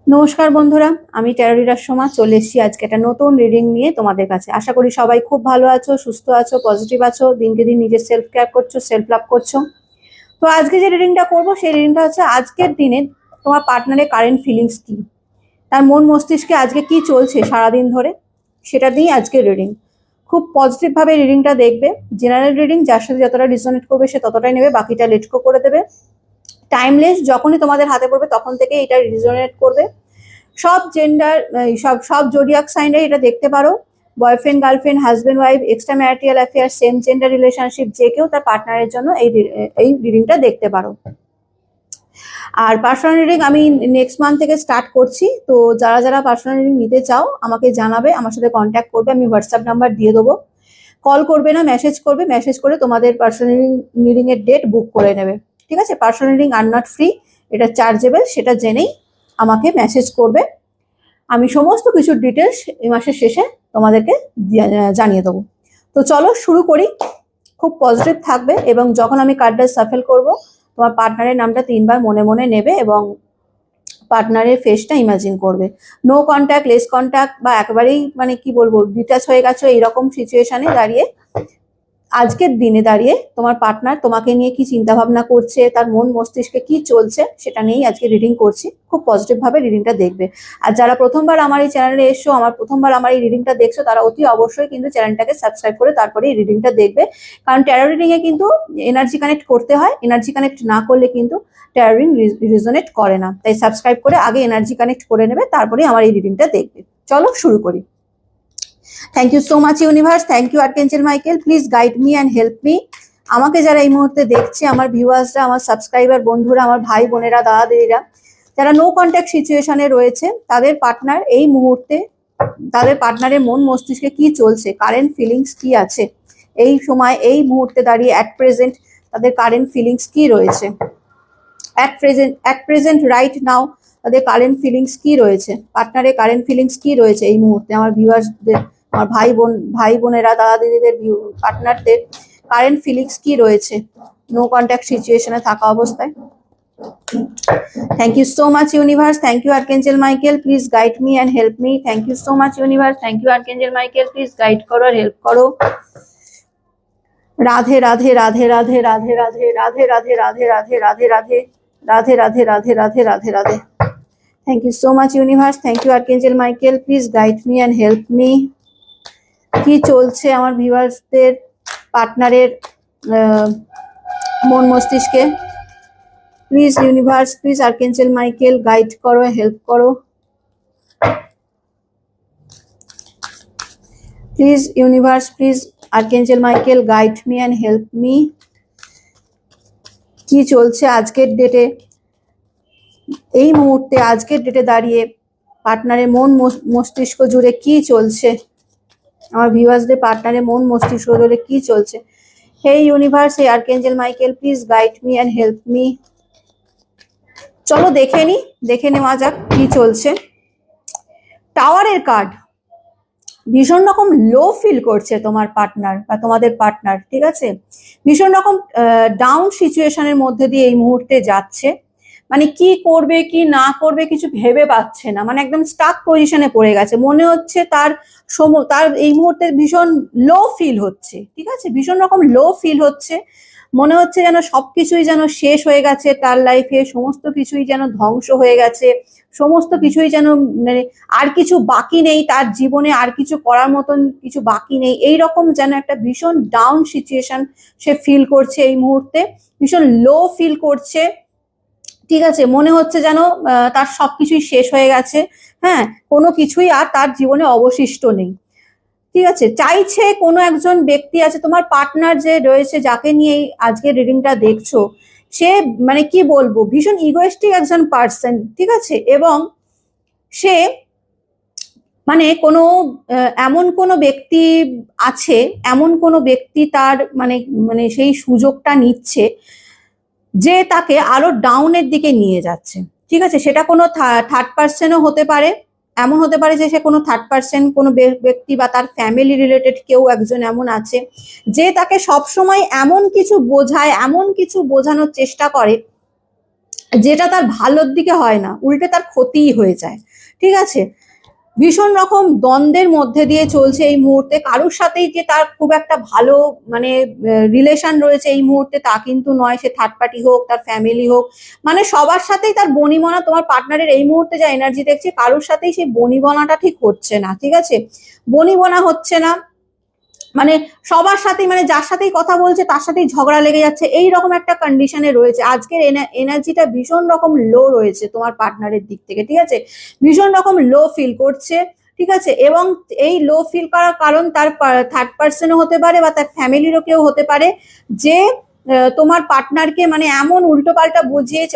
নমস্কার বন্ধুরা, আমি ট্যারো রিডার সোমা চলে এসেছি আজকে একটা নতুন রিডিং নিয়ে তোমাদের কাছে। আশা করি সবাই খুব ভালো আছো, সুস্থ আছো, পজিটিভ আছো, দিনকে দিন নিজের সেলফ কেয়ার করছো, সেলফ লাভ করছো। তো আজকে যে রিডিংটা করবো সেই রিডিংটা হচ্ছে আজকের দিনে তোমার পার্টনারের কারেন্ট ফিলিংস কি, তার মন মস্তিষ্কে আজকে কি চলছে সারাদিন ধরে, সেটা দিয়েই আজকের রিডিং। খুব পজিটিভ ভাবে রিডিংটা দেখবে। জেনারেল রিডিং, যার সাথে যতটা রিজনেট করবে সে ততটাই নেবে, বাকিটা লেট গো করে দেবে। টাইমলেস, যখনই তোমাদের হাতে পড়বে তখন থেকে এটা রিজনেট করবে। সব জেন্ডার, সব সব জোডিয়াক সাইনে এটা দেখতে পারো। Boyfriend, girlfriend, husband, wife, extra marital affair, same gender relationship, যে কেউ তার পার্টনারের জন্য এই রিডিংটা দেখতে পারো। আর পার্সোনাল রিডিং আমি নেক্সট মান্থ থেকে স্টার্ট করছি। তো যারা যারা পার্সোনাল রিডিং নিতে চাও আমাকে জানাবে, আমার সাথে কন্ট্যাক্ট করবে, আমি হোয়াটসঅ্যাপ নাম্বার দিয়ে দেবো। কল করবে না, মেসেজ করবে, মেসেজ করে তোমাদের পার্সোনাল রিডিং এর ডেট বুক করে নেবে। ঠিক আছে? Personal reading are not free, এটা চার্জেবল, সেটা জেনেই আমাকে মেসেজ করবে। আমি সমস্ত কিছুর ডিটেলস এই মাসের শেষে তোমাদেরকে জানিয়ে দেবো। তো চলো শুরু করি। খুব পজিটিভ থাকবে এবং যখন আমি কার্ডটা সাফেল করব তোমার পার্টনারের নামটা 3বার মনে মনে নেবে এবং পার্টনারের ফেসটা ইমাজিন করবে। নো কন্ট্যাক্ট, লেস কন্ট্যাক্ট, বা একেবারেই মানে কি বলবো ডিটাচ হয়ে গেছো এইরকম সিচুয়েশনে দাঁড়িয়ে আজকের দিনে দাঁড়িয়ে তোমার পার্টনার তোমাকে নিয়ে কি চিন্তা ভাবনা করছে, তার মন মস্তিষ্কে কি চলছে, সেটা নিয়েই আজকে রিডিং করছি। খুব পজিটিভ ভাবে রিডিংটা দেখবে। আর যারা প্রথমবার আমার এই চ্যানেলে এসছো, প্রথমবার আমার এই রিডিংটা দেখছো, তারা অতি অবশ্যই কিন্তু চ্যানেলটাকে সাবস্ক্রাইব করে তারপরে এই রিডিংটা দেখবে। কারণ ট্যারো রিডিং এ কিন্তু এনার্জি কানেক্ট করতে হয়, এনার্জি কানেক্ট না করলে কিন্তু ট্যারো রিডিং রিজনেট করে না। তাই সাবস্ক্রাইব করে আগে এনার্জি কানেক্ট করে নেবে, তারপরে আমার এই রিডিংটা দেখবে। চলো শুরু করি। Thank you so much universe, thank you archangel Michael, please guide me and help me. আমাকে যারা এই মুহূর্তে দেখছে, আমার ভিউয়ার্সরা, আমার সাবস্ক্রাইবার বন্ধুরা, আমার ভাই বোনেরা, দাদা দিদিরা, যারা নো কন্ট্যাক্ট সিচুয়েশনে রয়েছে, তাদের পার্টনার এই মুহূর্তে, তাদের পার্টনারের মন মস্তিষ্কে কি চলছে, কারেন্ট ফিলিংস কি আছে এই সময়, এই মুহূর্তে দাঁড়িয়ে অ্যাট প্রেজেন্ট তাদের কারেন্ট ফিলিংস কি রয়েছে, অ্যাট প্রেজেন্ট রাইট নাও তাদের কারেন্ট ফিলিংস কি রয়েছে, পার্টনারের কারেন্ট ফিলিংস কি রয়েছে এই মুহূর্তে। আমার ভিউয়ার্সদের, আমার ভাই বোনেরা, দাদা দিদিদের, পার্টনারদের কারেন্ট ফিলিংস কি রয়েছে নো কন্ট্যাক্ট সিচুয়েশনে থাকা অবস্থায়। Thank you so much universe, thank you archangel Michael, please guide me and help me. Thank you so much universe, thank you archangel Michael, please guide করো আর হেল্প করো। Radhe Radhe Radhe Radhe Radhe Radhe Radhe Radhe Radhe Radhe Radhe Radhe Radhe Radhe Radhe Radhe Radhe Radhe. Thank you so much universe, thank you archangel Michael, please guide me and help me. কি চলছে আমার ভিউয়ার্সদের পার্টনারের মন মস্তিষ্কে, please universe, please archangel Michael guide করো, হেল্প করো। Please universe, please archangel Michael guide me and help me. কি চলছে আজকের ডেটে, এই মুহূর্তে আজকের ডেটে দাঁড়িয়ে পার্টনারের মন মস্তিষ্ক জুড়ে কি চলছে, আমার ভিউয়ার্সদের পার্টনারের মন মস্তিষ্ক জুড়ে কি চলছে। হে ইউনিভার্স, হে archangel Michael, please guide me and help me. চলো দেখে নেওয়া যাক কি চলছে। টাওয়ারের কার্ড, ভীষণ রকম লো ফিল করছে তোমার পার্টনার বা তোমাদের পার্টনার। ঠিক আছে? ভীষণ রকম ডাউন সিচুয়েশনের মধ্যে দিয়ে এই মুহূর্তে যাচ্ছে। মানে কি করবে কি না করবে কিছু ভেবে পাচ্ছে না, মানে একদম স্টাক পজিশনে পড়ে গেছে। মনে হচ্ছে তার এই মুহূর্তে ভীষণ লো ফিল হচ্ছে। ঠিক আছে? ভীষণ রকম লো ফিল হচ্ছে। মনে হচ্ছে যেন সবকিছুই যেন শেষ হয়ে গেছে তার লাইফে, সমস্ত কিছুই যেন ধ্বংস হয়ে গেছে, সমস্ত কিছুই যেন মানে আর কিছু বাকি নেই তার জীবনে, আর কিছু করার মতন কিছু বাকি নেই, এইরকম যেন একটা ভীষণ ডাউন সিচুয়েশন সে ফিল করছে এই মুহূর্তে, ভীষণ লো ফিল করছে। ঠিক আছে? মনে হচ্ছে যেন তার সবকিছুই শেষ হয়ে গেছে। হ্যাঁ, কোনো কিছুই আর তার জীবনে অবশিষ্ট নেই। ঠিক আছে? চাইছে কোনো একজন ব্যক্তি আছে, তোমার পার্টনার যে রয়েছে, যাকে নিয়ে আজকে রিডিংটা দেখছো, সে মানে কি বলবো ভীষণ ইগোয়েস্টিক একজন পার্সন। ঠিক আছে? এবং সে মানে কোনো এমন কোনো ব্যক্তি আছে, এমন কোনো ব্যক্তি তার মানে মানে সেই সুযোগটা নিচ্ছে যে তাকে আরো ডাউনের দিকে নিয়ে যাচ্ছে। ঠিক আছে? সেটা কোনো থার্ড পার্সনও হতে পারে, এমন হতে পারে যে সে কোনো থার্ড পার্সন, কোনো ব্যক্তি বা তার ফ্যামিলি রিলেটেড কেউ একজন এমন আছে যে তাকে সবসময় এমন কিছু বোঝায়, এমন কিছু বোঝানোর চেষ্টা করে যেটা তার ভালোর দিকে হয় না, উল্টে তার ক্ষতিই হয়ে যায়। ঠিক আছে, ভীষণ রকম দ্বন্দ্বের মধ্যে দিয়ে চলছে এই মুহূর্তে। কারোর সাথেই যে তার খুব একটা ভালো মানে রিলেশন রয়েছে এই মুহূর্তে তা কিন্তু নয়, সে থার্ড পার্টি হোক, তার ফ্যামিলি হোক, মানে সবার সাথেই তার বনিবনা। তোমার পার্টনারের এই মুহূর্তে যা এনার্জি দেখছি, কারোর সাথেই সেই বনিবনাটা ঠিক হচ্ছে না। ঠিক আছে, বনিবনা হচ্ছে না, মানে সবার সাথেই, মানে যার সাথেই কথা বলছে তার সাথেই ঝগড়া লেগে যাচ্ছে, এই রকম একটা কন্ডিশনে রয়েছে। আজকের এনার্জিটা ভীষণ রকম লো রয়েছে তোমার পার্টনারের দিক থেকে। ঠিক আছে, ভীষণ রকম লো ফিল করছে। ঠিক আছে, এবং এই লো ফিল করার কারণ তার থার্ড পার্সনও হতে পারে বা তার ফ্যামিলিরও কেউ হতে পারে, যে তোমার পার্টনারকে মানে এমন উল্টোপাল্টা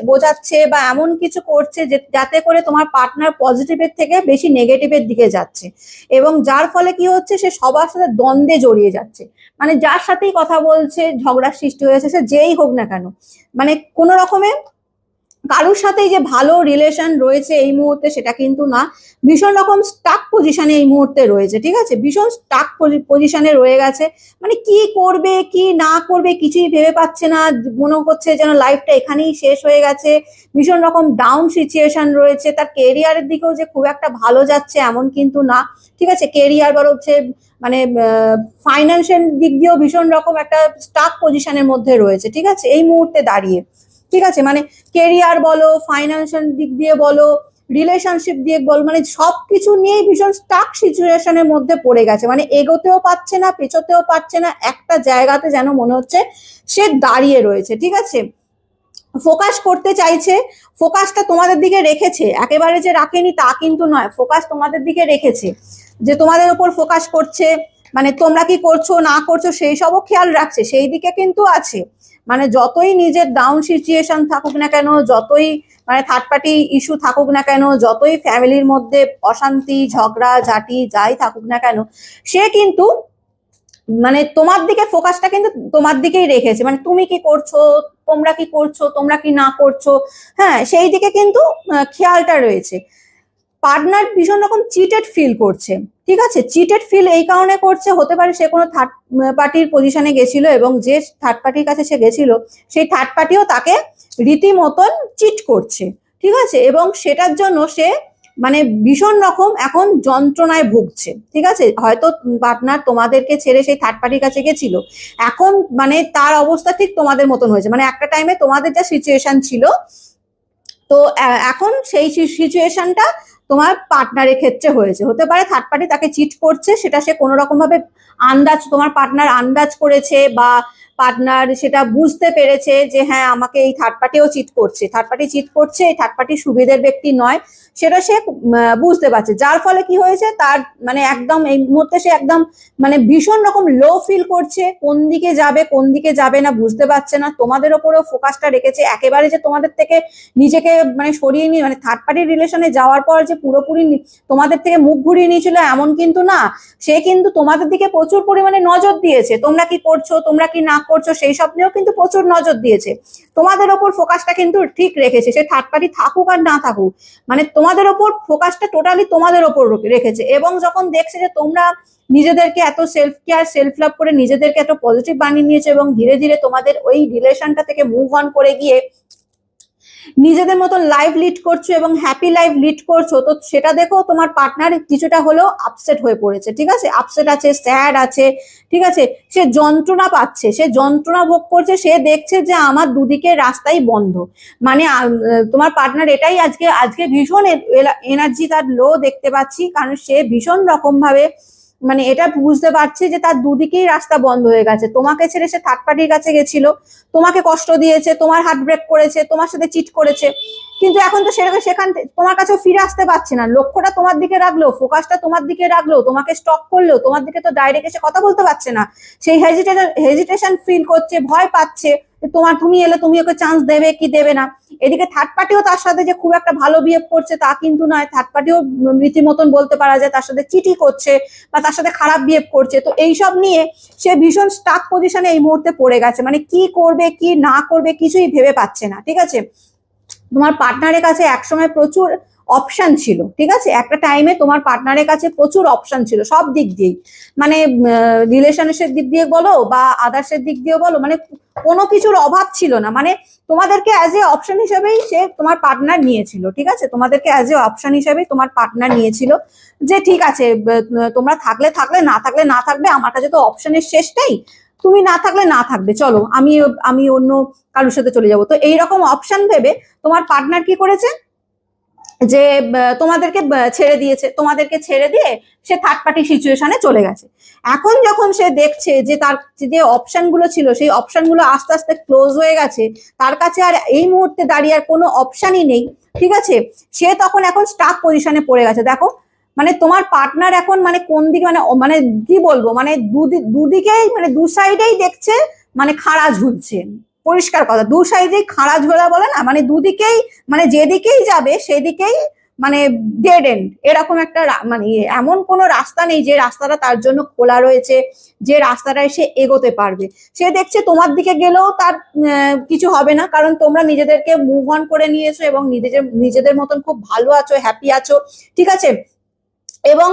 বোঝাচ্ছে বা এমন কিছু করছে যাতে করে তোমার পার্টনার পজিটিভের থেকে বেশি নেগেটিভের দিকে যাচ্ছে, এবং যার ফলে কি হচ্ছে, সে সবার সাথে দ্বন্দ্বে জড়িয়ে যাচ্ছে। মানে যার সাথেই কথা বলছে ঝগড়ার সৃষ্টি হয়েছে, সে যেই হোক না কেন, মানে কোনো রকমে কারোর সাথেই যে ভালো রিলেশন রয়েছে এই মুহূর্তে সেটা কিন্তু না। ভীষণ রকম স্টাক পজিশনে এই মুহূর্তে রয়েছে। ঠিক আছে, ভীষণ স্টাক পজিশনে রয়ে গেছে, মানে কি করবে কি না করবে কিছুই ভেবে পাচ্ছে না, মনে করছে যেন লাইফটা এখানেই শেষ হয়ে গেছে। ভীষণ রকম ডাউন সিচুয়েশন রয়েছে। তার কেরিয়ারের দিকেও যে খুব একটা ভালো যাচ্ছে এমন কিন্তু না। ঠিক আছে, কেরিয়ার বড় হচ্ছে, মানে ফাইন্যান্সিয়াল দিক দিয়েও ভীষণ রকম একটা স্টাক পজিশনের মধ্যে রয়েছে। ঠিক আছে, এই মুহূর্তে দাঁড়িয়ে। ঠিক আছে, মানে কেরিয়ার বলো, ফাইন্যান্সিয়াল দিক দিয়ে বলো, রিলেশনশিপ দিয়ে বল, মানে সবকিছু নিয়েই ভীষণ স্টাক সিচুয়েশনের মধ্যে পড়ে গেছে। মানে এগোতেও পারছে না, পেছোতেও পারছে না, একটা জায়গাতে যেন মনে হচ্ছে সে দাঁড়িয়ে রয়েছে। ঠিক আছে, ফোকাস করতে চাইছে, ফোকাসটা তোমাদের দিকে রেখেছে, একেবারে যে রাখেনি তা কিন্তু নয়, ফোকাস তোমাদের দিকে রেখেছে, যে তোমাদের উপর ফোকাস করছে, মানে তোমরা কি করছো না করছো সেই সবও খেয়াল রাখছে, সেই দিকে কিন্তু আছে। মানে যতই নিজের ডাউন সিচুয়েশন থাকুক না কেন, যতই মানে থার্ড পার্টি ইস্যু থাকুক না কেন, যতই ফ্যামিলির মধ্যে অশান্তি ঝগড়া ঝাঁটি যাই থাকুক না কেন, সে কিন্তু মানে তোমার দিকে ফোকাসটা কিন্তু তোমার দিকেই রেখেছে। মানে তুমি কি করছো, তোমরা কি করছো, তোমরা কি না করছো, হ্যাঁ সেই দিকে কিন্তু খেয়ালটা রয়েছে। পার্টনার ভীষণ রকম চিটেড ফিল করছে। ঠিক আছে, চিটেড ফিল এই কারণে করছে, হতে পারে সে কোনো থার্ড পার্টির পজিশনে গেছিল এবং যে থার্ড পার্টির কাছে সে গেছিল সেই থার্ড পার্টিও তাকে রীতিমতন চিট করছে। ঠিক আছে, এবং সেটার জন্য সে মানে ভীষণ রকম এখন যন্ত্রণায় ভুগছে। ঠিক আছে, হয়তো পার্টনার তোমাদেরকে ছেড়ে সেই থার্ড পার্টির কাছে গেছিল, এখন মানে তার অবস্থা ঠিক তোমাদের মতন হয়েছে। মানে একটা টাইমে তোমাদের যা সিচুয়েশন ছিল, তো এখন সেই সিচুয়েশনটা তোমার পার্টনারের ক্ষেত্রে হয়েছে। হতে পারে থার্ড পার্টি তাকে চিট করছে, সেটা সে কোনো রকম ভাবে আন্দাজ, তোমার পার্টনার আন্দাজ করেছে বা পার্টনার সেটা বুঝতে পেরেছে যে হ্যাঁ আমাকে এই থার্ড পার্টিও চিট করছে, থার্ড পার্টি চিট করছে, এই থার্ড পার্টি সুবিধের ব্যক্তি নয়, সেটা সে বুঝতে পারছে। যার ফলে কি হয়েছে, তার মানে একদম এই মুহূর্তে সে একদম মানে ভীষণ রকম লো ফিল করছে, কোন দিকে যাবে কোন দিকে যাবে না বুঝতে পারছে না। তোমাদের ওপরেও ফোকাসটা রেখেছে, একেবারে যে তোমাদের থেকে নিজেকে মানে সরিয়ে নিয়ে, মানে থার্ড পার্টি রিলেশনে যাওয়ার পর যে পুরোপুরি তোমাদের থেকে মুখ ঘুরিয়ে নিয়েছিল এমন কিন্তু না। সে কিন্তু তোমাদের দিকে প্রচুর পরিমাণে নজর দিয়েছে, তোমরা কি করছো তোমরা কি না করছো সেই সব নিয়েও কিন্তু প্রচুর নজর দিয়েছে। তোমাদের ওপর ফোকাসটা কিন্তু ঠিক রেখেছে, সে থার্ড পার্টি থাকুক আর না থাকুক, মানে তোমাদের ওপর ফোকাসটা টোটালি তোমাদের ওপর রেখেছে। এবং যখন দেখছে যে তোমরা নিজেদেরকে এত সেলফ কেয়ার সেলফ লাভ করে নিজেদেরকে এত পজিটিভ বানিয়ে নিয়েছে এবং ধীরে ধীরে তোমাদের ওই রিলেশনটা থেকে মুভ অন করে গিয়ে নিজেদের মতন লাইফ লিড করছো এবং হ্যাপি লাইফ লিড করছো, তো সেটা দেখো তোমার পার্টনার কিছুটা হলেও আপসেট হয়ে পড়েছে। ঠিক আছে, আপসেট আছে, স্যাড আছে। ঠিক আছে, সে যন্ত্রণা পাচ্ছে, সে যন্ত্রণা ভোগ করছে, সে দেখছে যে আমার দুদিকে রাস্তাই বন্ধ। মানে তোমার পার্টনার এটাই আজকে আজকে ভীষণ এনার্জি তার লো দেখতে পাচ্ছি, কারণ সে ভীষণ রকম ভাবে মানে এটা বুঝতে পারছে যে তার দুদিকেই রাস্তা বন্ধ হয়ে গেছে। তোমাকে ছেড়ে সে থার্ড পার্টির কাছে গেছিল, তোমাকে কষ্ট দিয়েছে, তোমার হার্ট ব্রেক করেছে, তোমার সাথে চিট করেছে, কিন্তু এখন তো সেরকম সেখান তোমার কাছেও ফিরে আসতে পারছে না। লক্ষ্যটা তোমার দিকে রাখলো, ফোকাসটা তোমার দিকে রাখলো, তোমাকে স্টপ করলো, তোমার দিকে তো ডাইরেক্ট এসে কথা বলতে পারছে না। সেই হেজিটেশন ফিল করছে, ভয় পাচ্ছে তুমি এলে তুমি ওকে চান্স দেবে কি দেবে না। এদিকে থার্ড পার্টিও তার সাথে যে খুব একটা ভালো বিহেভ করছে তা কিন্তু নয়, থার্ড পার্টিও রীতিমতন বলতে পারা যায় তার সাথে চিটি করছে বা তার সাথে খারাপ বিহেভ করছে। তো এইসব নিয়ে সে ভীষণ স্টাক পজিশনে এই মুহূর্তে পড়ে গেছে, মানে কি করবে কি না করবে কিছুই ভেবে পাচ্ছে না। ঠিক আছে, তোমার পার্টনারের কাছে একসময় প্রচুর অপশন ছিল, ঠিক আছে? একটা টাইমে তোমার পার্টনারের কাছে প্রচুর অপশন ছিল সব দিক দিয়েই, মানে রিলেশনশিপ দিক দিয়ে বলো বা আদার্সের দিক দিয়ে বলো, মানে কোনো কিছুর অভাব ছিল না। মানে তোমাদেরকে অ্যাজ এ অপশন হিসেবেই সে তোমার পার্টনার নিয়েছিল, ঠিক আছে? তোমাদেরকে অ্যাজ এ অপশন হিসেবেই তোমার পার্টনার নিয়েছিল, যে ঠিক আছে তোমরা থাকলে থাকলে, না থাকলে না থাকবে, আমার কাছে তো অপশনের শেষ নেই, তুমি না থাকলে না থাকবে, চলো আমি আমি অন্য কারোর সাথে চলে যাবো। তো এইরকম অপশন ভেবে তোমার পার্টনার কি করেছে, যে তোমাদেরকে ছেড়ে দিয়েছে, তোমাদেরকে ছেড়ে দিয়ে সে থার্ড পার্টি সিচুয়েশনে চলে গেছে। এখন যখন সে দেখছে যে তার যে অপশন গুলো ছিল সেই অপশন গুলো আস্তে আস্তে ক্লোজ হয়ে গেছে, তার কাছে আর এই মুহূর্তে দাঁড়িয়ে আর কোনো অপশনই নেই, ঠিক আছে? সে তখন এখন স্টাক পজিশনে পড়ে গেছে। দেখো মানে তোমার পার্টনার এখন মানে কোন দিকে, মানে মানে কি বলবো, মানে দুদিকেই মানে দু সাইডেই দেখছে মানে খাড়া ঝুলছে, পরিষ্কার কথা, দু সাইডেই খাড়া ঝোলা বলে না, মানে দুদিকেই, মানে যেদিকেই যাবে সেদিকেই মানে ডেড এন্ড, এরকম একটা মানে এমন কোনো রাস্তা নেই যে রাস্তাটা তার জন্য খোলা রয়েছে, যে রাস্তাটায় সে এগোতে পারবে। সে দেখছে তোমার দিকে গেলেও তার কিছু হবে না, কারণ তোমরা নিজেদেরকে মুভ অন করে নিয়েছো এবং নিজেদের মতন খুব ভালো আছো, হ্যাপি আছো, ঠিক আছে? এবং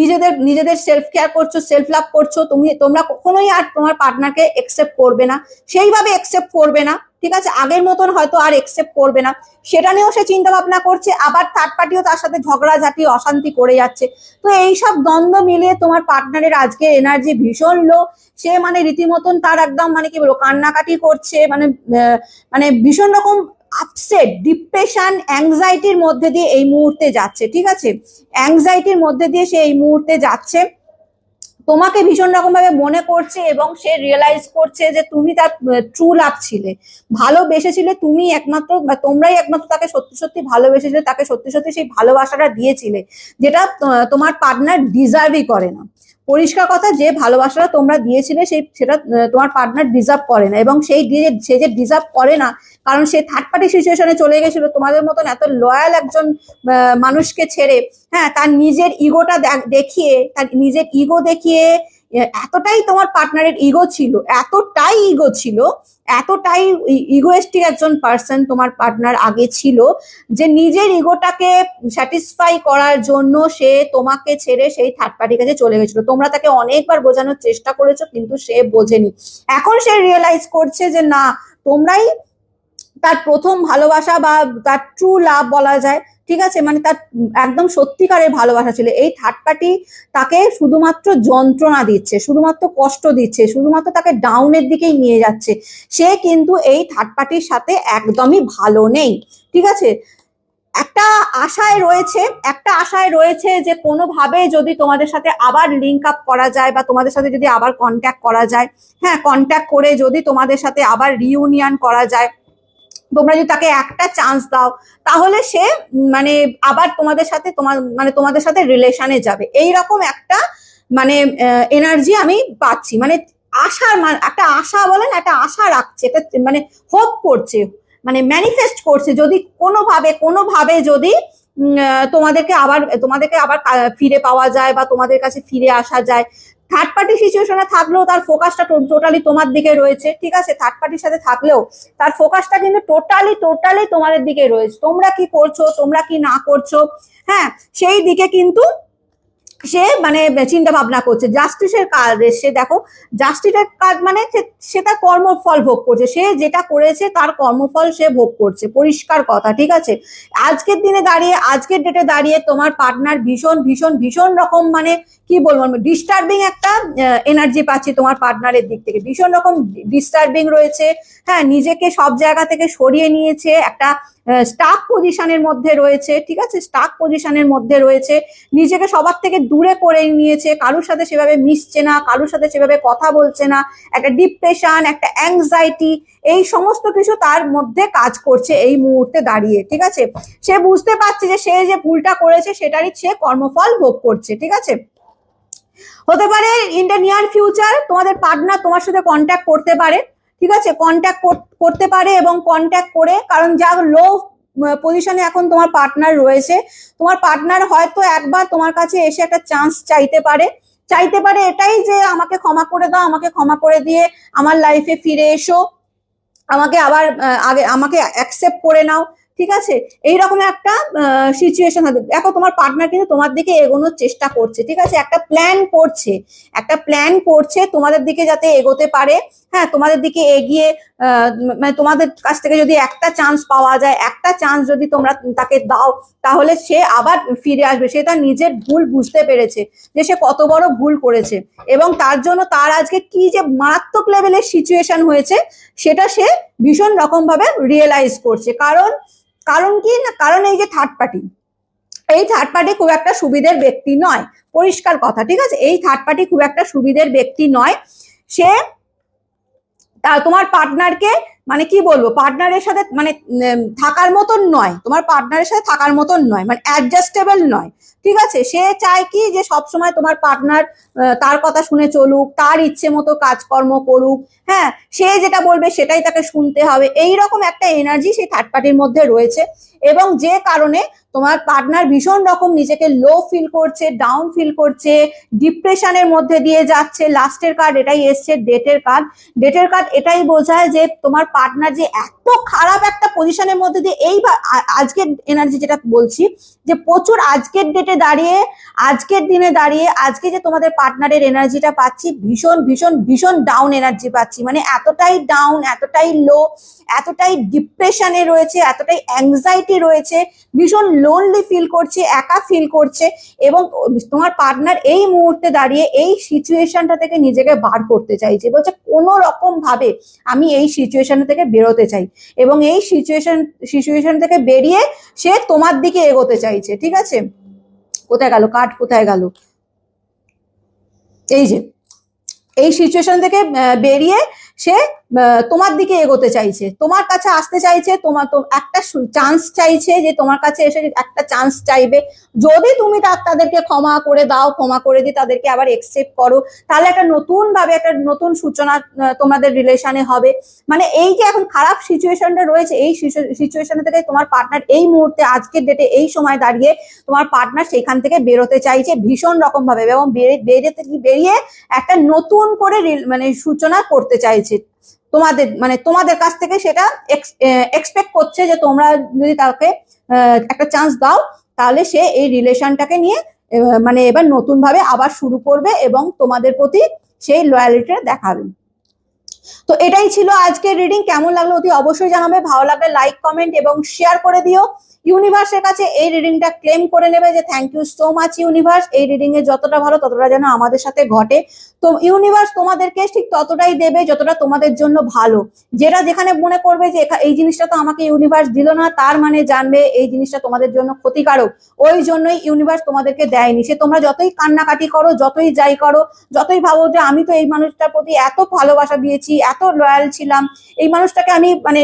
নিজেদের নিজেদের সেলফ কেয়ার করছো, সেলফ লাভ করছো, তোমরা কখনোই আর তোমার পার্টনারকে একসেপ্ট করবে না, সেইভাবে একসেপ্ট করবে না, ঠিক আছে? আগের মতন হয়তো আর একসেপ্ট করবে না, সেটা নিয়েও সে চিন্তা ভাবনা করছে। আবার থার্ড পার্টিও তার সাথে ঝগড়াঝাটি অশান্তি করে যাচ্ছে। তো এইসব দ্বন্দ্ব মিলিয়ে তোমার পার্টনারের আজকে এনার্জি ভীষণ লো। সে মানে রীতিমতন তার একদম মানে কি বলবো কান্নাকাটি করছে, মানে মানে ভীষণ রকম আপসেট, ডিপ্রেশন, অ্যাংজাইটির মধ্যে দিয়ে এই মুহূর্তে যাচ্ছে, ঠিক আছে? অ্যাংজাইটির মধ্যে দিয়ে সে এই মুহূর্তে যাচ্ছে, তোমাকে ভীষণ রকম ভাবে মনে করছে এবং সে রিয়েলাইজ করছে যে তুমি তার ট্রু লাভ ছিলে, ভালোবেসেছিলে, তুমি একমাত্র, তোমরাই একমাত্র তাকে সত্যি সত্যি ভালোবেসেছিলে, তাকে সত্যি সত্যি সেই ভালোবাসাটা দিয়েছিলে, যেটা তোমার পার্টনার ডিজার্ভই করে না। পরিষ্কার কথা, যে ভালোবাসাটা তোমরা দিয়েছিলে সেটা তোমার পার্টনার ডিজার্ভ করে না, এবং সে যে ডিজার্ভ করে না, কারণ সে থার্ড পার্টি সিচুয়েশনে চলে গেছিল তোমাদের মতন এত লয়াল একজন মানুষকে ছেড়ে। হ্যাঁ, তার নিজের ইগোটা দেখিয়ে, তার নিজের ইগো দেখিয়ে, এতটাই তোমার পার্টনারের ইগো ছিল, এতটাই ইগো ছিল, এতটাই ইগোয়েস্টিক একজন পার্সন তোমার পার্টনার আগে ছিল, যে নিজের ইগোটাকে স্যাটিসফাই করার জন্য সে তোমাকে ছেড়ে সেই থার্ড পার্টির কাছে চলে গেছিল। তোমরা তাকে অনেকবার বোঝানোর চেষ্টা করেছো, কিন্তু সে বোঝেনি। এখন সে রিয়েলাইজ করছে যে না, তোমরাই তার প্রথম ভালোবাসা বা তার ট্রু লাভ বলা যায়, ঠিক আছে? মানে তার একদম সত্যিকারের ভালোবাসা ছিল। এই থার্ড পার্টি তাকে শুধুমাত্র যন্ত্রণা দিচ্ছে, শুধুমাত্র কষ্ট দিচ্ছে, শুধুমাত্র তাকে ডাউনের দিকেই নিয়ে যাচ্ছে। সে কিন্তু এই থার্ড পার্টির সাথে একদমই ভালো নেই, ঠিক আছে? একটা আশায় রয়েছে যে কোনোভাবে যদি তোমাদের সাথে আবার লিঙ্ক আপ করা যায় বা তোমাদের সাথে যদি আবার কন্ট্যাক্ট করা যায়, হ্যাঁ, কন্ট্যাক্ট করে যদি তোমাদের সাথে আবার রিউনিয়ন করা যায়, তোমরা যদি তাকে একটা চান্স দাও, তাহলে সে মানে আবার তোমাদের সাথে রিলেশনে যাবে, এইরকম একটা মানে এনার্জি আমি পাচ্ছি। মানে একটা আশা বলেন, একটা আশা রাখছে, এটা মানে হোপ করছে, মানে ম্যানিফেস্ট করছে, যদি কোনোভাবে যদি তোমাদেরকে আবার ফিরে পাওয়া যায় বা তোমাদের কাছে ফিরে আসা যায়। থার্ড পার্টি সিচুয়েশনে থাকলেও তার ফোকাসটা টোটালি তোমার দিকে রয়েছে, ঠিক আছে? থার্ড পার্টির সাথে থাকলেও তার ফোকাসটা কিন্তু টোটালি তোমাদের দিকে রয়েছে। তোমরা কি করছো, তোমরা কি না করছো, হ্যাঁ, সেই দিকে কিন্তু সে মানে চিন্তা ভাবনা করছে। জাস্টিসের কাজ সে, দেখো জাস্টিসের কাজ মানে সে তার কর্মফল ভোগ করছে, সে যেটা করেছে তার কর্মফল সে ভোগ করছে, পরিষ্কার কথা, ঠিক আছে? আজকের ডেটে দাঁড়িয়ে তোমার পার্টনার ভীষণ ভীষণ ভীষণ রকম মানে কি বলবো, ডিস্টার্বিং একটা এনার্জি পাচ্ছি তোমার পার্টনারের দিক থেকে, ভীষণ রকম ডিস্টার্বিং রয়েছে। হ্যাঁ, নিজেকে সব জায়গা থেকে সরিয়ে নিয়েছে, একটা স্টাক পজিশনের মধ্যে রয়েছে, ঠিক আছে? স্টাক পজিশনের মধ্যে রয়েছে, নিজেকে সবার থেকে দূরে করে নিয়েছে, কারোর সাথে সেভাবে মিশছে না, কারোর সাথে সেভাবে কথা বলছে না, একটা ডিপ্রেশন, একটা অ্যাংজাইটি, এই সমস্ত কিছু তার মধ্যে কাজ করছে এই মুহূর্তে দাঁড়িয়ে, ঠিক আছে? সে বুঝতে পারছে যে সে যে ভুলটা করেছে সেটারই সে কর্মফল ভোগ করছে, ঠিক আছে? হতে পারে ইন দ্য নিয়ার ফিউচার তোমাদের পার্টনার তোমার সাথে কন্ট্যাক্ট করতে পারে, ঠিক আছে? কন্ট্যাক্ট করতে পারে, এবং কন্ট্যাক্ট করে, কারণ যা লো পজিশনে এখন তোমার পার্টনার রয়েছে, তোমার পার্টনার হয়তো একবার তোমার কাছে এসে একটা চান্স চাইতে পারে এটাই যে আমাকে ক্ষমা করে দাও, আমাকে ক্ষমা করে দিয়ে আমার লাইফে ফিরে এসো, আমাকে আবার আমাকে অ্যাকসেপ্ট করে নাও, ঠিক আছে, এইরকম একটা সিচুয়েশন হবে। দেখো তোমার পার্টনার কিন্তু তোমার দিকে এগোনোর চেষ্টা করছে, ঠিক আছে, একটা প্ল্যান করছে, তোমাদের দিকে যাতে এগোতে পারে। হ্যাঁ, তোমাদের দিকে এগিয়ে মানে তোমাদের কাছ থেকে যদি একটা চান্স পাওয়া যায়, একটা চান্স যদি তোমরা তাকে দাও, তাহলে সে আবার ফিরে আসবে। সে তার নিজের ভুল বুঝতে পেরেছে যে সে কত বড় ভুল করেছে, এবং তার জন্য তার আজকে কি যে মারাত্মক লেভেলের সিচুয়েশন হয়েছে সেটা সে ভীষণ রকম ভাবে রিয়েলাইজ করছে। কারণ কি না, কারণ এই যে থার্ড পার্টি খুব একটা সুবিধের ব্যক্তি নয়, পরিষ্কার কথা, ঠিক আছে, এই থার্ড পার্টি খুব একটা সুবিধের ব্যক্তি নয়। সে তোমার পার্টনারকে মানে কি বলবো, পার্টনারের সাথে মানে থাকার মতন নয়, তোমার পার্টনারের সাথে থাকার মতন নয়, মানে অ্যাডজাস্টেবল নয়, ঠিক আছে। সে চায় কি যে সবসময় তোমার পার্টনার তার কথা শুনে চলুক, তার ইচ্ছে মতো কাজকর্ম করুক, হ্যাঁ, সে যেটা বলবে সেটাই তাকে শুনতে হবে, এইরকম একটা এনার্জি সেই থার্ড পার্টির মধ্যে রয়েছে। এবং যে কারণে তোমার পার্টনার ভীষণ রকম নিজেকে লো ফিল করছে, ডাউন ফিল করছে, ডিপ্রেশনের মধ্যে দিয়ে যাচ্ছে। লাস্টের কার্ড এটাই এসছে, ডেটের কার্ড এটাই বোঝায় যে তোমার পার্টনার যে এত খারাপ একটা পজিশনের মধ্যে দিয়ে এই আজকের এনার্জি যেটা বলছি, যে প্রচুর আজকের ডেটে দাঁড়িয়ে, আজকের দিনে দাঁড়িয়ে, আজকে যে তোমাদের পার্টনারের এনার্জিটা পাচ্ছি, ভীষণ ভীষণ ভীষণ ডাউন এনার্জি পাচ্ছি, মানে এতটাই ডাউন, এতটাই লো, এতটাই ডিপ্রেশনে রয়েছে, এতটাই অ্যাংজাইটি রয়েছে, ভীষণ লোনলি ফিল করছে, একা ফিল করছে। এবং তোমার পার্টনার এই মুহূর্তে দাঁড়িয়ে এই সিচুয়েশনটা থেকে নিজেকে বার করতে চাইছে, বলছে কোনো রকম ভাবে আমি এই সিচুয়েশন থেকে বেরোতে চাই, এবং এই সিচুয়েশন থেকে বেরিয়ে সে তোমার দিকে এগোতে চাইছে, ঠিক আছে। কোথায় গেল কার্ড, কোথায় গেল, এই যে এই সিচুয়েশন থেকে বেরিয়ে সে তোমার দিকে এগোতে চাইছে, তোমার কাছে আসতে চাইছে, তোমার তো একটা চান্স চাইছে, যে তোমার কাছে এসে একটা চান্স চাইবে। যদি তুমি তাদেরকে ক্ষমা করে দাও, ক্ষমা করে দিয়ে তাদেরকে আবার একসেপ্ট করো, তাহলে একটা নতুন ভাবে একটা নতুন সূচনা তোমাদের রিলেশনে হবে। মানে এই যে এখন খারাপ সিচুয়েশনটা রয়েছে, এই সিচুয়েশন থেকে তোমার পার্টনার এই মুহূর্তে আজকের ডেটে এই সময় দাঁড়িয়ে তোমার পার্টনার সেখান থেকে বেরোতে চাইছে ভীষণ রকম ভাবে, এবং বেরিয়ে একটা নতুন করে মানে সূচনা করতে চাইছে তোমাদের কাছ থেকে। সেটা এক্সপেক্ট করছে যে তোমরা যদি তাকে একটা চান্স দাও, তাহলে সে এই রিলেশনটাকে নিয়ে মানে এবার নতুন ভাবে আবার শুরু করবে এবং তোমাদের প্রতি সেই লয়ালিটি দেখাবে। তো এটাই ছিল আজকের রিডিং। কেমন লাগলো অতি অবশ্যই জানাবে, ভালো লাগলে লাইক, কমেন্ট এবং শেয়ার করে দিও। ইউনিভার্সের কাছে এই রিডিংটা ক্লেম করে নেবে যে thank you so much universe, এই রিডিং এ যতটা ভালো ততটা যেন আমাদের সাথে ঘটে। তো ইউনিভার্স তোমাদেরকে ঠিক ততটাই দেবে যতটা তোমাদের জন্য ভালো। যেটা যেখানে মনে করবে যে এই জিনিসটা তো আমাকে ইউনিভার্স দিল না, তার মানে জানবে এই জিনিসটা তোমাদের জন্য ক্ষতিকারক, ওই জন্যই ইউনিভার্স তোমাদেরকে দেয়নি। সে তোমরা যতই কান্নাকাটি করো, যতই যাই করো, যতই ভাবো যে আমি তো এই মানুষটার প্রতি এত ভালোবাসা দিয়েছি, এত লয়াল ছিলাম, এই মানুষটাকে আমি মানে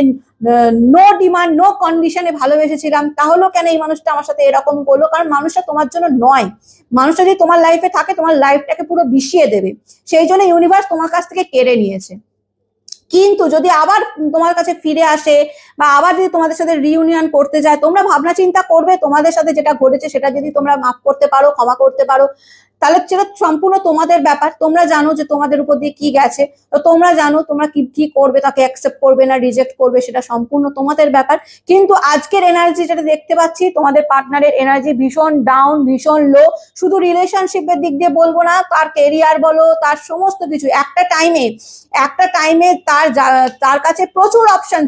নো ডিমান্ড, নো কন্ডিশনে ভালোবেসেছিলাম, তাহলেও কেন এই মানুষটা আমার সাথে এরকম করলো? কারণ মানুষটা তোমার জন্য নয়। মানুষটা যদি তোমার লাইফে থাকে, তোমার লাইফটাকে পুরো বিষিয়ে দেবে, সেই জন্য ইউনিভার্স তোমার কাছ থেকে কেড়ে নিয়েছে। কিন্তু যদি আবার তোমার কাছে ফিরে আসে, বা আবার যদি তোমাদের সাথে রিইউনিয়ন করতে যায়, তোমরা ভাবনা চিন্তা করবে, তোমাদের সাথে যেটা ঘটেছে সেটা যদি তোমরা মাফ করতে পারো, ক্ষমা করতে পারো, তাহলে সেটা সম্পূর্ণ তোমাদের ব্যাপার। তোমরা জানো যে তোমাদের উপর দিয়ে কি গেছে, তো তোমরা জানো তোমরা কি করবে, তাকে অ্যাকসেপ্ট করবে না রিজেক্ট করবে, সেটা সম্পূর্ণ তোমাদের ব্যাপার। কিন্তু আজকের এনার্জি যেটা দেখতে পাচ্ছি, তোমাদের পার্টনারের এনার্জি ভীষণ ডাউন, ভীষণ লো। শুধু রিলেশনশিপের দিক দিয়ে বলবো না, তার কেরিয়ার বলো, তার সমস্ত কিছু। একটা টাইমে তার কাছে প্রচুর অপশন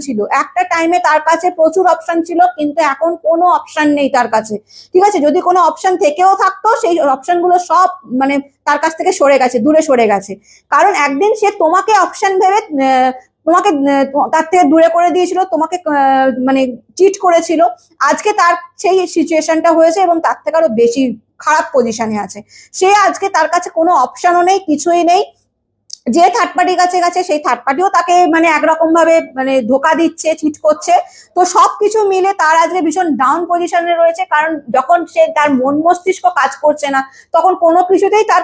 ছিল, কিন্তু এখন কোনো অপশন নেই তার কাছে, ঠিক আছে। যদি কোনো অপশন থেকেও থাকতো, সেই অপশনগুলো সব মানে তার কাছ থেকে সরে গেছে, দূরে সরে গেছে। কারণ একদিন সে তোমাকে অপশন ভেবে তোমাকে তার থেকে দূরে করে দিয়েছিল, তোমাকে মানে চিট করেছিল। আজকে তার সেই সিচুয়েশনটা হয়েছে এবং তার থেকে আরো বেশি খারাপ পজিশনে আছে সে। আজকে তার কাছে কোনো অপশনও নেই, কিছুই নেই। যে থার্ড পার্টির কাছে গেছে, সেই থার্ড পার্টিও তাকে মানে একরকম ভাবে মানে ধোকা দিচ্ছে, চিট করছে। তো সবকিছু মিলে তার আজকে ভীষণ ডাউন পজিশনে রয়েছে। কারণ যখন সে তার মন মস্তিষ্ক কাজ করছে না, তখন কোনো কিছুতেই তার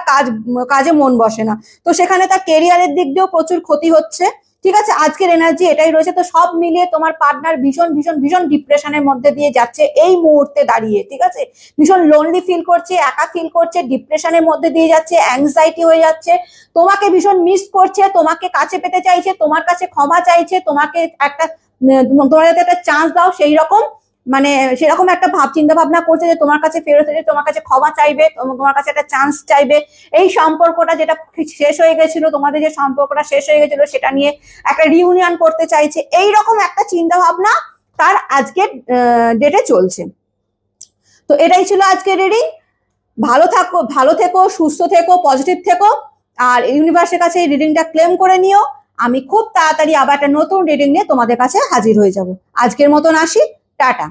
কাজে মন বসে না। তো সেখানে তার কেরিয়ারের দিক দিয়েও প্রচুর ক্ষতি হচ্ছে, ঠিক আছে। আজকের এনার্জি এটাই রয়েছে। তো সব মিলিয়ে তোমার পার্টনার ভীষণ ভীষণ ভীষণ ডিপ্রেশনের মধ্যে দিয়ে যাচ্ছে এই মুহূর্তে দাঁড়িয়ে, ঠিক আছে। ভীষণ লোনলি ফিল করছে, একা ফিল করছে, ডিপ্রেশনের মধ্যে দিয়ে যাচ্ছে, অ্যাংজাইটি হয়ে যাচ্ছে, তোমাকে ভীষণ মিস করছে, তোমাকে কাছে পেতে চাইছে, তোমার কাছে ক্ষমা চাইছে, তোমাকে একটা চান্স দাও, সেই রকম মানে সেরকম একটা চিন্তা ভাবনা করছে যে তোমার কাছে ফেরত এসে তোমার কাছে ক্ষমা চাইবে, তোমার কাছে একটা চান্স চাইবে। এই সম্পর্কটা যেটা শেষ হয়ে গেছিল, তোমাদের যে সম্পর্কটা শেষ হয়ে গেছিল সেটা নিয়ে একটা রিউনিয়ন করতে চাইছে, এইরকম একটা চিন্তা ভাবনা তার আজকের ডেটে চলছে। তো এটাই ছিল আজকের রিডিং। ভালো থেকো, সুস্থ থেকো, পজিটিভ থেকো, আর ইউনিভার্সের কাছে এই রিডিংটা ক্লেম করে নিও। আমি খুব তাড়াতাড়ি আবার একটা নতুন রিডিং নিয়ে তোমাদের কাছে হাজির হয়ে যাব। আজকের মতন আসি, টাটা।